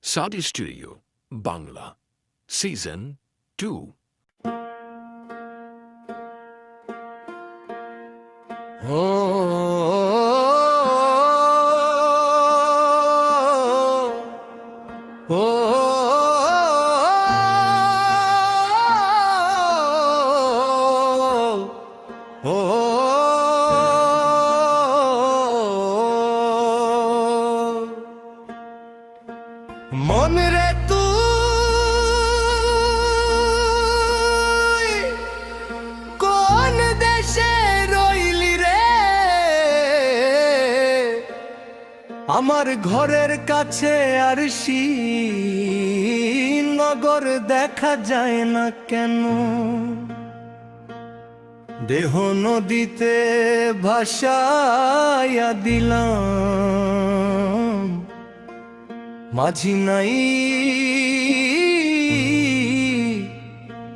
Southee studio Bangla season 2। মন রে তুই কোন দেশে রইলি রে, আমার ঘরের কাছে আর নগর দেখা যায় না কেন? দেহ নদীতে ভাসাইয়া দিলাম, মাঝি নাই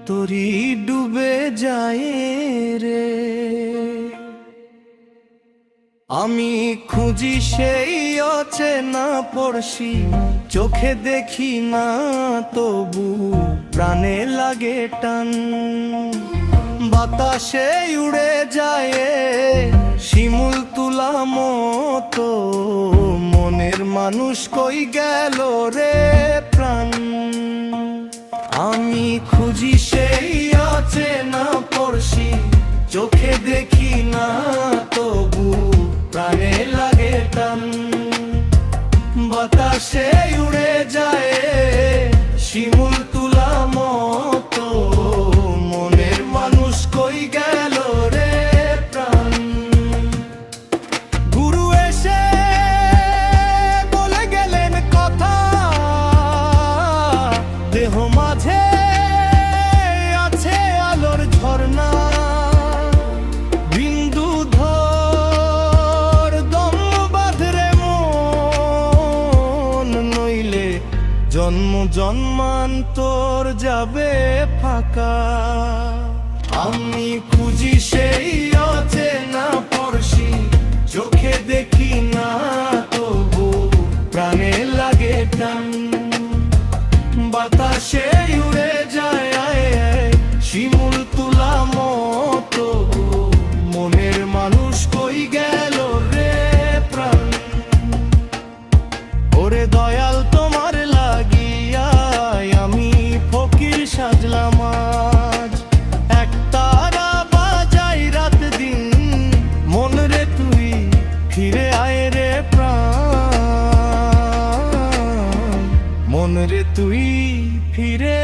তোরি ডুবে যায় রে। আমি খুঁজি সেই অচেনা পড়শি, চোখে দেখি না তবু প্রাণে লাগে টান। বাতাসে উড়ে যায় শিমুল তুলা মতো, মনের মানুষ কই গেল রে প্রাণ। আমি খুঁজি সেই অচেনা পড়শি, চোখে দেখি না তবু প্রাণে লাগে টান। বাতাসে উড়ে যায় শিমুল তুলা মতো, মনের মানুষ কই গেল রে প্রাণ। গুরু এসে বলে গেলেন কথা, দেহ মাঝে আছে আলোর ঝর্ণা। বিন্দু ধর দম বাঁধরে মন, নইলে জন্ম জন্মান্তর যাবে ফাঁকা। আমি খুঁজি সেই অচেনা পড়শি, চোখে দেখি না তবু প্রাণে লাগে টান। বাতাসে উড়ে যায় শিমুল তুলা মতো, মনের মানুষ কই গেল রে প্রাণ। ওরে দয়াল তোমার লাগিয়া আমি ফকির সাজলাম আজ। এক তারা বাজাই রাত দিন, মন রে তুই ফিরে আয় রে প্রাণ। মন রে তুই ফিরে